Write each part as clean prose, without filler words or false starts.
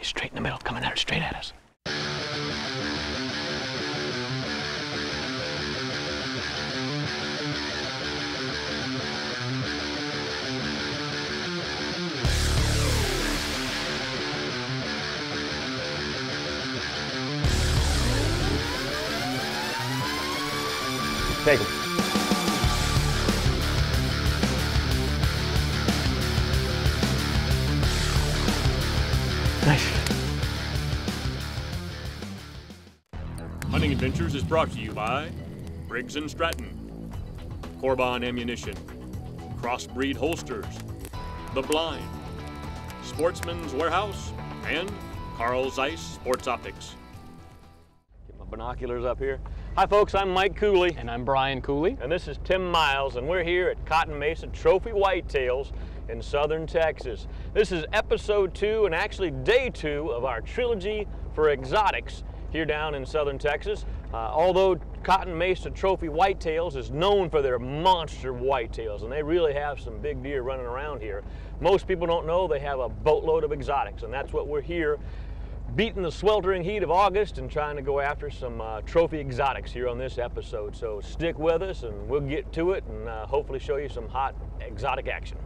straight in the middle, coming at her, straight at us. Take him. Nice. Hunting Adventures is brought to you by Briggs & Stratton, Corbon Ammunition, Crossbreed Holsters, The Blind, Sportsman's Warehouse, and Carl Zeiss Sports Optics. Get my binoculars up here. Hi folks, I'm Mike Cooley. And I'm Brian Cooley. And this is Tim Miles, and we're here at Cotton Mesa Trophy Whitetails in southern Texas. This is episode 2 and actually day 2 of our trilogy for exotics here down in southern Texas. Although Cotton Mesa Trophy Whitetails is known for their monster whitetails, and they really have some big deer running around here, most people don't know they have a boatload of exotics, and that's what we're here beating the sweltering heat of August and trying to go after some trophy exotics here on this episode. So stick with us and we'll get to it and hopefully show you some hot exotic action.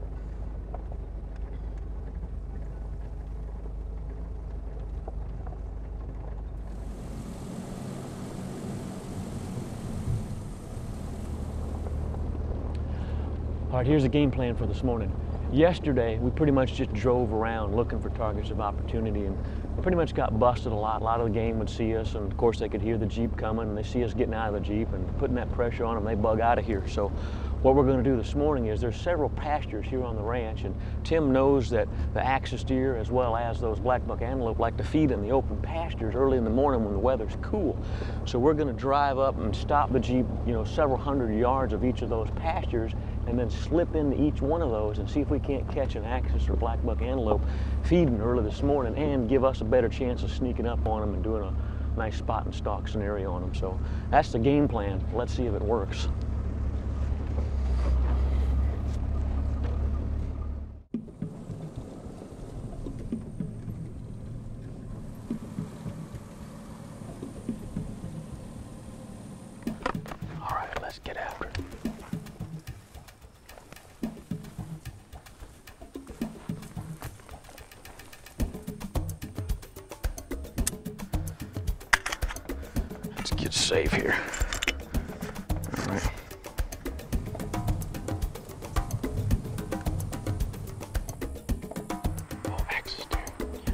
All right, here's the game plan for this morning. Yesterday, we pretty much just drove around looking for targets of opportunity, and we pretty much got busted a lot. A lot of the game would see us, and of course they could hear the Jeep coming, and they see us getting out of the Jeep and putting that pressure on them, they bug out of here. So what we're going to do this morning is there's several pastures here on the ranch, and Tim knows that the axis deer as well as those black buck antelope like to feed in the open pastures early in the morning when the weather's cool. So we're going to drive up and stop the Jeep, you know, several hundred yards of each of those pastures, and then slip into each one of those and see if we can't catch an axis or black buck antelope feeding early this morning and give us a better chance of sneaking up on them and doing a nice spot and stalk scenario on them. So that's the game plan. Let's see if it works. All right, let's get after it. Get safe here. All right. Oh, axis deer. Yeah.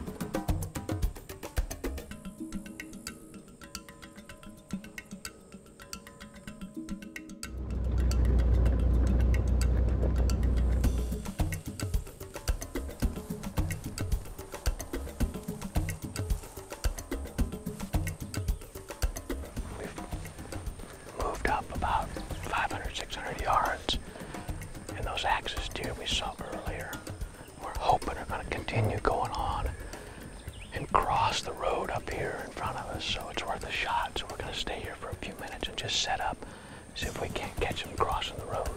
Up about 500, 600 yards, and those axis deer we saw earlier, we're hoping are going to continue going on and cross the road up here in front of us, so it's worth a shot. So we're going to stay here for a few minutes and just set up, see if we can't catch them crossing the road.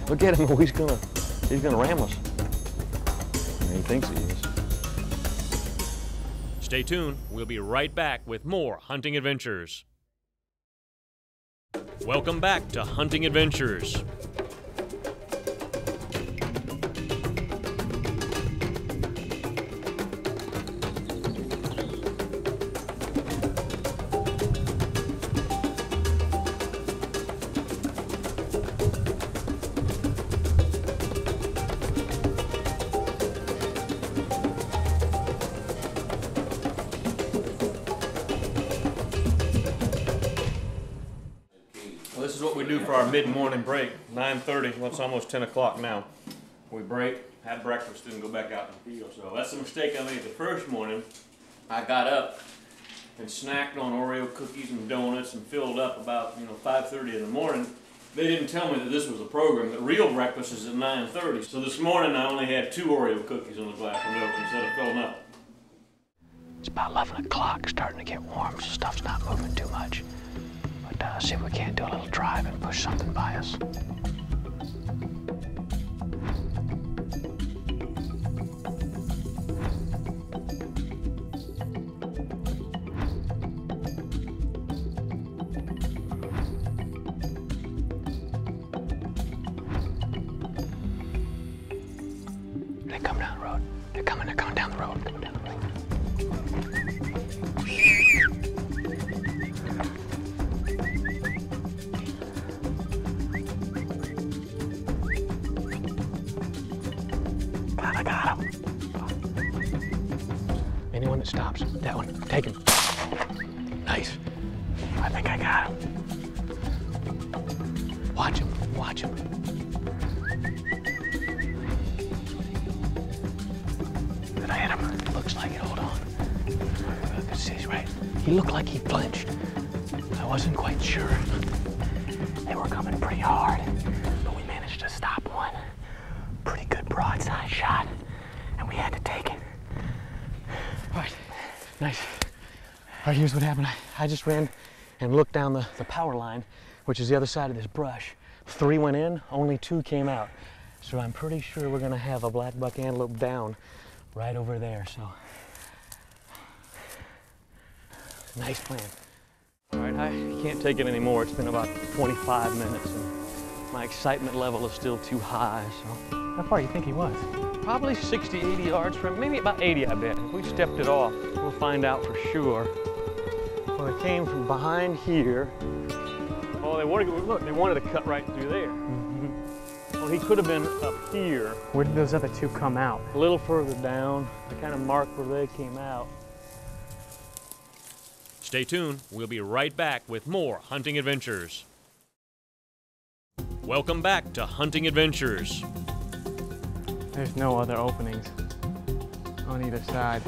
Look at him, he's gonna ram us. He thinks he is. Stay tuned. We'll be right back with more Hunting Adventures. Welcome back to Hunting Adventures. is what we do for our mid-morning break. 9:30, well, it's almost 10 o'clock now. We break, have breakfast, and go back out in the field. So that's the mistake I made the first morning. I got up and snacked on Oreo cookies and donuts and filled up about 5:30 in the morning. They didn't tell me that this was a program. The real breakfast is at 9:30. So this morning I only had 2 Oreo cookies in a glass of milk instead of filling up. It's about 11 o'clock, starting to get warm, so stuff's not moving too much. But see if we can't do a little drive and push something by us. They come down the road. They're coming down the road. Coming down the road. I got him. Anyone that stops, that one, take him. Nice. I think I got him. Watch him, watch him. Did I hit him? Looks like it, hold on. Let's see, he's right. He looked like he flinched. I wasn't quite sure. They were coming pretty hard, but we managed to stop one. Pretty good broadside shot, and we had to take it. All right, nice. All right, here's what happened. I just ran and looked down the power line, which is the other side of this brush. 3 went in, only 2 came out. So I'm pretty sure we're gonna have a black buck antelope down right over there, so. Nice plan. All right, I can't take it anymore. It's been about 25 minutes, and my excitement level is still too high, so. How far do you think he was? Probably 60, 80 yards from, maybe about 80, I bet. If we stepped it off, we'll find out for sure. Well, it came from behind here. Oh, they wanted to cut right through there. Mm-hmm. Well, he could have been up here. Where did those other 2 come out? A little further down. I kind of marked where they came out. Stay tuned. We'll be right back with more Hunting Adventures. Welcome back to Hunting Adventures. There's no other openings on either side.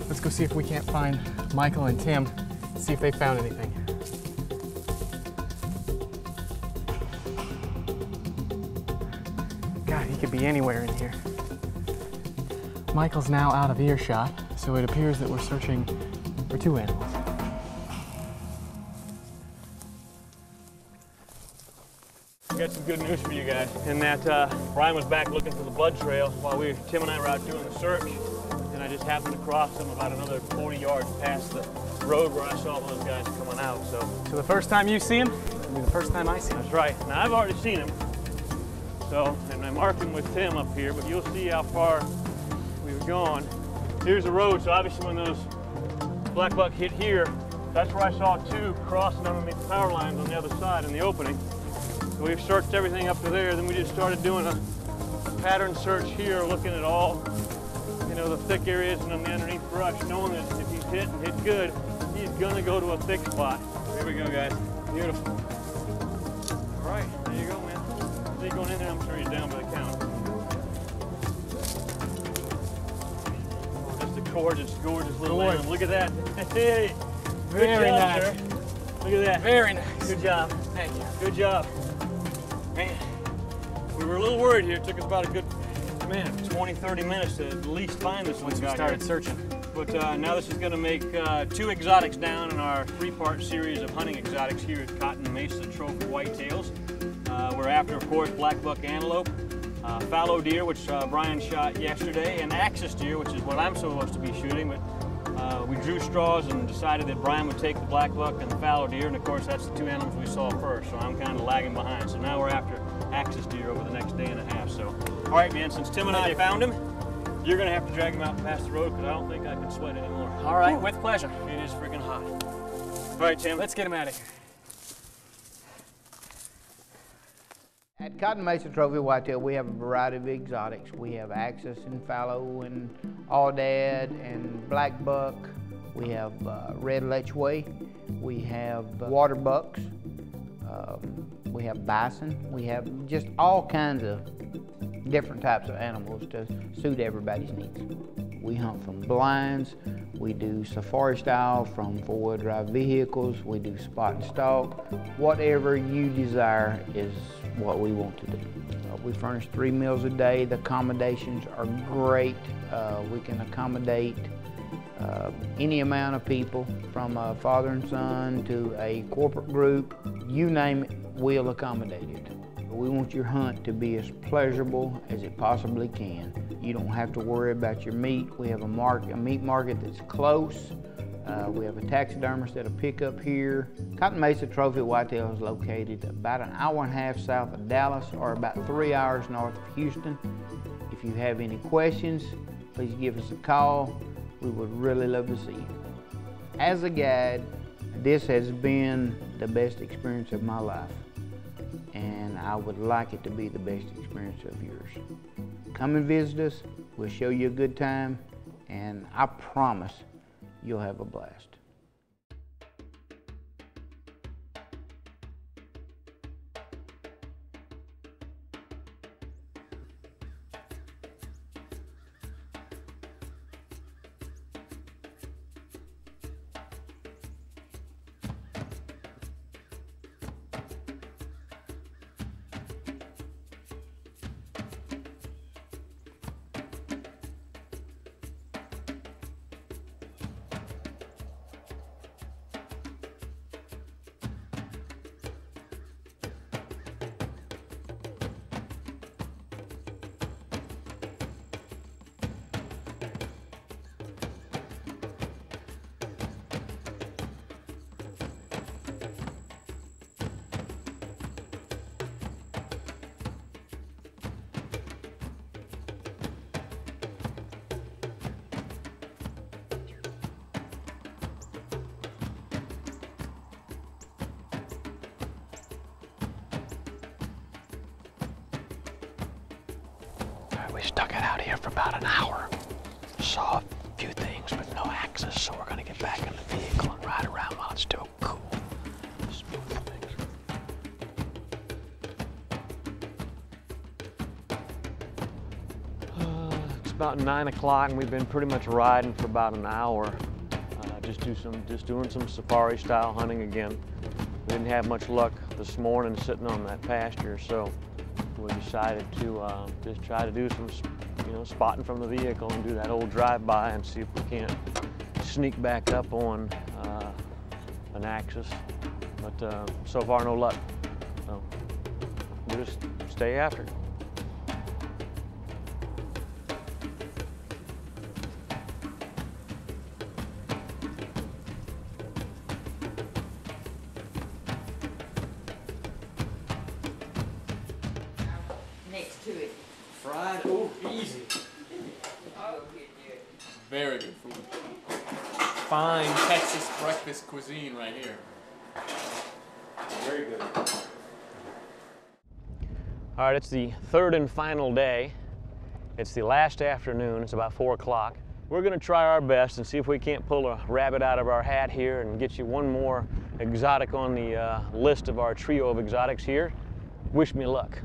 Let's go see if we can't find Michael and Tim, see if they found anything. God, he could be anywhere in here. Michael's now out of earshot, so it appears that we're searching for 2 animals. Got some good news for you guys. In that Brian was back looking for the blood trail while Tim and I were out doing the search, and I just happened to cross them about another 40 yards past the road where I saw those guys coming out. So the first time you see him, it'll be the first time I see him. That's right. Now I've already seen him. So, and I marked him with Tim up here, but you'll see how far we've gone. Here's the road. So obviously when those black buck hit here, that's where I saw 2 crossing underneath the power lines on the other side in the opening. So we've searched everything up to there, then we just started doing a pattern search here, looking at all, the thick areas and the underneath brush, knowing that if he's hit and hit good, he's gonna go to a thick spot. Here we go, guys. Beautiful. All right, there you go, man. See you going in there, I'm sure he's down by the count. Just a gorgeous, gorgeous little animal. Look at that. Hey, good Very job, nice. sir. Look at that. Very nice. Good job. Thank you. Good job. Man, we were a little worried here. It took us about a good, 20, 30 minutes to at least find this one. Once we started searching. But now this is going to make 2 exotics down in our 3-part series of hunting exotics here at Cotton Mesa Trophy Whitetails. We're after, of course, black buck antelope, fallow deer, which Brian shot yesterday, and axis deer, which is what I'm supposed to be shooting. But we drew straws and decided that Brian would take the black buck and the fallow deer, and of course that's the 2 animals we saw first, so I'm kind of lagging behind. So now we're after axis deer over the next day and a half. So, all right, man, since Tim and I found him, you're gonna have to drag him out past the road because I don't think I can sweat anymore. All right, with pleasure. It is freaking hot. All right, Tim. Let's get him out of here. At Cotton Mesa Trophy Whitetail, we have a variety of exotics. We have axis and fallow and aoudad and black buck. We have red lechwe. We have water bucks, We have bison. We have just all kinds of different types of animals to suit everybody's needs. We hunt from blinds. We do safari style from four-wheel drive vehicles. We do spot and stalk. Whatever you desire is what we want to do. We furnish 3 meals a day. The accommodations are great. We can accommodate any amount of people, from a father and son to a corporate group. You name it, we'll accommodate it. We want your hunt to be as pleasurable as it possibly can. You don't have to worry about your meat. We have a meat market that's close. We have a taxidermist that'll pick up here. Cotton Mesa Trophy Whitetail is located about an hour and a half south of Dallas, or about 3 hours north of Houston. If you have any questions, please give us a call. We would really love to see you. As a guide, this has been the best experience of my life, and I would like it to be the best experience of yours. Come and visit us. We'll show you a good time, and I promise you'll have a blast. We stuck it out here for about an hour. Saw a few things, but no access, so we're gonna get back in the vehicle and ride around while it's still cool. Smooth things. It's about 9 o'clock, and we've been pretty much riding for about an hour. Just doing some safari style hunting again. We didn't have much luck this morning sitting on that pasture, so we decided to just try to do some, spotting from the vehicle and do that old drive-by and see if we can't sneak back up on an axis. But so far, no luck. So we'll just stay after it. Next to it. Fried, oh, easy. Very good food. Fine Texas breakfast cuisine right here. Very good. All right, it's the third and final day. It's the last afternoon. It's about 4 o'clock. We're gonna try our best and see if we can't pull a rabbit out of our hat here and get you one more exotic on the list of our trio of exotics here. Wish me luck.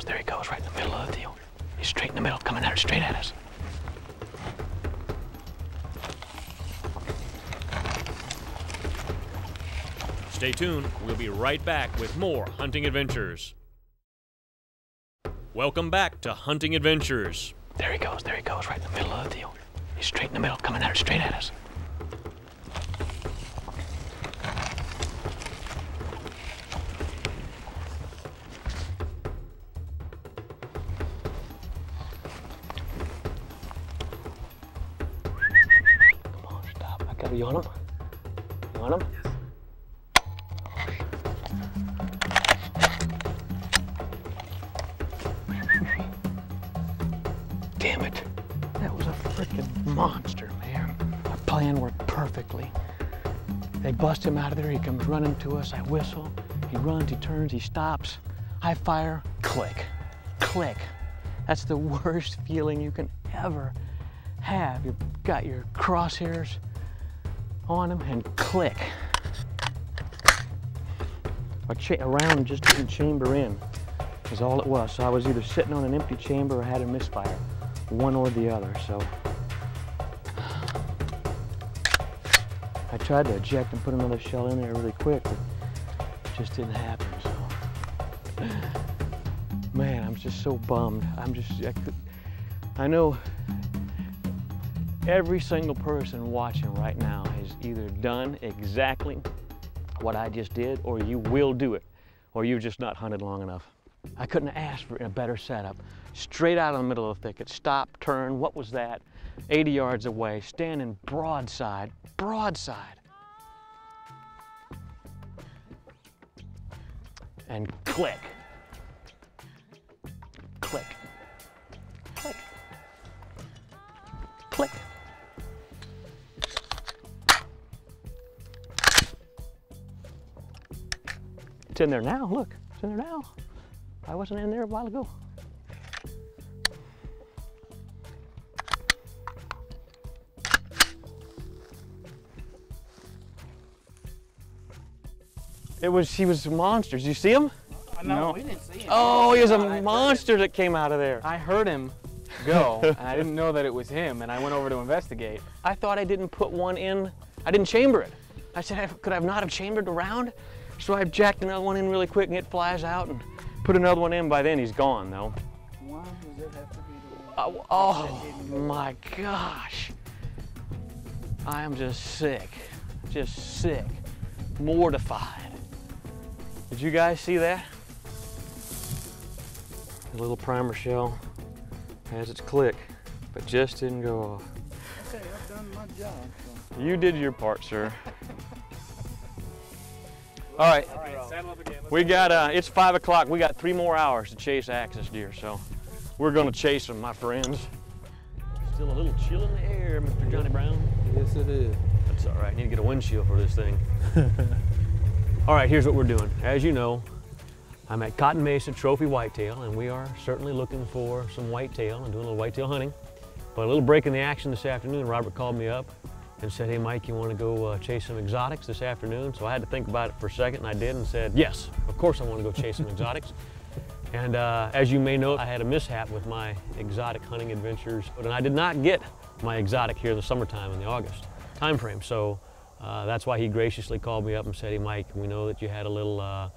There he goes, right in the middle of the deal. He's straight in the middle, coming at straight at us. Stay tuned. We'll be right back with more hunting adventures. Welcome back to Hunting Adventures. There he goes, right in the middle of the deal. He's straight in the middle, coming at straight at us. You want him? You want him? Yes. Damn it. That was a freaking monster, man. Our plan worked perfectly. They bust him out of there. He comes running to us. I whistle. He runs, he turns, he stops. I fire. Click. click. That's the worst feeling you can ever have. You've got your crosshairs on them and click. A round just didn't chamber in, is all it was. So I was either sitting on an empty chamber or had a misfire, one or the other. So I tried to eject and put another shell in there really quick, but it just didn't happen. So, man, I'm just so bummed. I know every single person watching right now has either done exactly what I just did, or you will do it, or you've just not hunted long enough. I couldn't have asked for a better setup. Straight out in the middle of the thicket, stop, turn, what was that? 80 yards away, standing broadside, and click, click, click, click. It's in there now, look, it's in there now. I wasn't in there a while ago. He was monsters. You see him? No. We didn't see him. Oh, he was a monster that came out of there. I heard him go, and I didn't know that it was him, and I went over to investigate. I thought I didn't put one in. I didn't chamber it. I said, could I not have chambered the round? So I jacked another one in really quick, and it flies out, and put another one in. By then, he's gone, though. Why does it have to be the one? Oh my gosh. I am just sick, mortified. Did you guys see that? The little primer shell has its click, but just didn't go off. Okay, I've done my job. So. You did your part, sir. All right, saddle up again. we got, it's 5 o'clock. We got 3 more hours to chase axis deer, so we're gonna chase them, my friends. Still a little chill in the air, Mr. Johnny Brown. Yes, it is. That's all right, need to get a windshield for this thing. All right, here's what we're doing. As you know, I'm at Cotton Mesa Trophy Whitetail, and we are certainly looking for some whitetail and doing a little whitetail hunting. But a little break in the action this afternoon, Robert called me up and said, hey Mike, you want to go chase some exotics this afternoon? So I had to think about it for a second, and I did, and said, yes, of course I want to go chase some exotics. And as you may know, I had a mishap with my exotic hunting adventures, and I did not get my exotic here in the summertime in the August time frame. So that's why he graciously called me up and said, hey Mike, we know that you had a little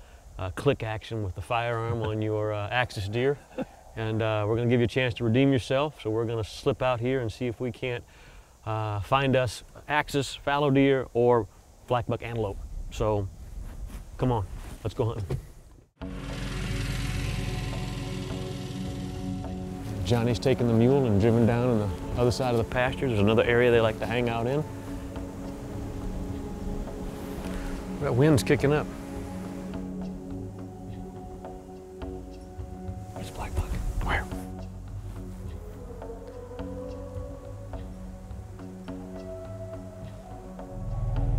click action with the firearm on your axis deer, and we're going to give you a chance to redeem yourself. So we're going to slip out here and see if we can't find us axis, fallow deer, or black buck antelope. So come on, let's go hunting. Johnny's taken the mule and driven down on the other side of the pasture. There's another area they like to hang out in. That wind's kicking up. There's a black buck. Where?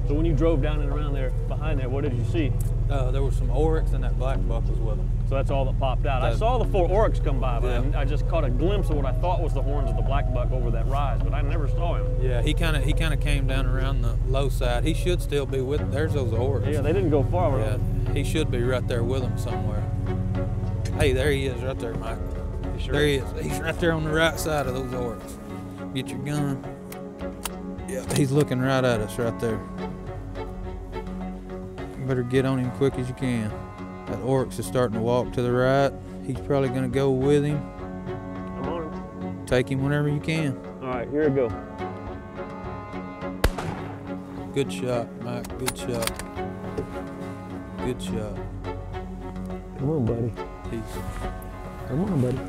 So when you drove down and around there, behind there, what did you see? There was some oryx and that black buck was with them. So that's all that popped out. I saw the 4 oryx come by, but Yeah. I just caught a glimpse of what I thought was the horns of the black buck over that rise, but I never saw him. Yeah, he kind of came down around the low side. He should still be with them. There's those oryx. Yeah, they didn't go far. Yeah, he should be right there with them somewhere. Hey, there he is right there, Mike. Sure There he is. He's right there on the right side of those oryx. Get your gun. Yeah, he's looking right at us right there. You better get on him quick as you can. That oryx is starting to walk to the right. He's probably going to go with him. I'm on him. Take him whenever you can. All right, here we go. Good shot, Mike. Good shot. Good shot. Come on, buddy. He's Come on, buddy.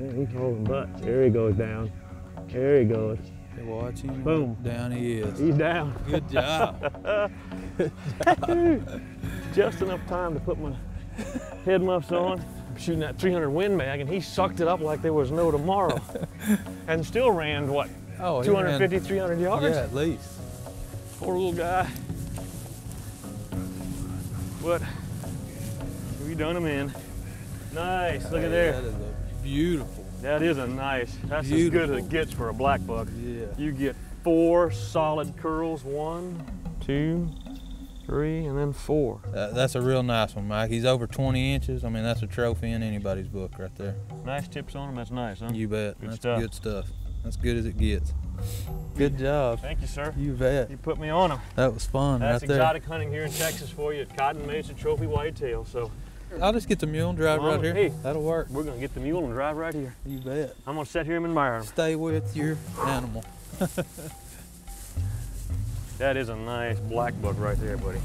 Yeah, he's holding butt. There he goes down. There he goes. watch him. Boom. Down he is. He's down. Good job. Just enough time to put my head muffs on. I'm shooting that 300 Win Mag, and he sucked it up like there was no tomorrow. And still ran, what, Oh, he 250, ran, 300 yards? yeah, at least. Poor little guy. But You done them in. Nice, look at there. That is a beautiful. That is a nice, that's Beautiful. as good as it gets for a black buck. Yeah. You get 4 solid curls, 1, 2, 3, and then 4. That's a real nice one, Mike. He's over 20 inches. I mean, that's a trophy in anybody's book right there. Nice tips on them, that's nice, huh? You bet. Good That's stuff. good stuff. That's good as it gets. Good job. Thank you, sir. You bet. You put me on them. That was fun That's right there. exotic hunting here in Texas for you at Cotton Mesa Trophy Whitetail. So I'll just get the mule and drive right here. Hey. That'll work. we're gonna get the mule and drive right here. You bet. I'm gonna sit here and admire them. Stay with your animal. That is a nice black buck right there, buddy.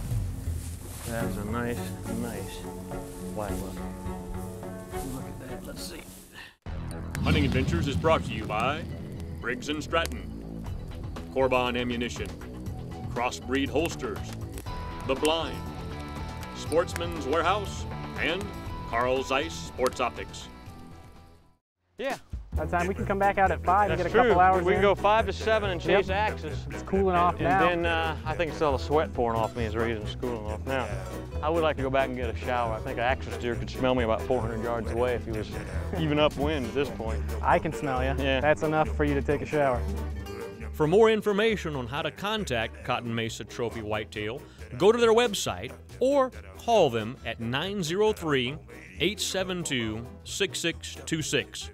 That is a nice black buck. Look at that, let's see. Hunting Adventures is brought to you by Briggs & Stratton, Corbon Ammunition, Crossbreed Holsters, The Blind, Sportsman's Warehouse, and Carl Zeiss Sports Optics. Yeah, By the time we can come back out at 5 and that's get a couple true. hours We in. can go 5 to 7 and chase axes. It's cooling off And now. then I think it's all the sweat pouring off me is the reason it's cooling off now. I would like to go back and get a shower. I think an axle steer could smell me about 400 yards away if he was even upwind at this point. I can smell you. Yeah. That's enough for you to take a shower. For more information on how to contact Cotton Mesa Trophy Whitetail, go to their website or call them at 903-872-6626.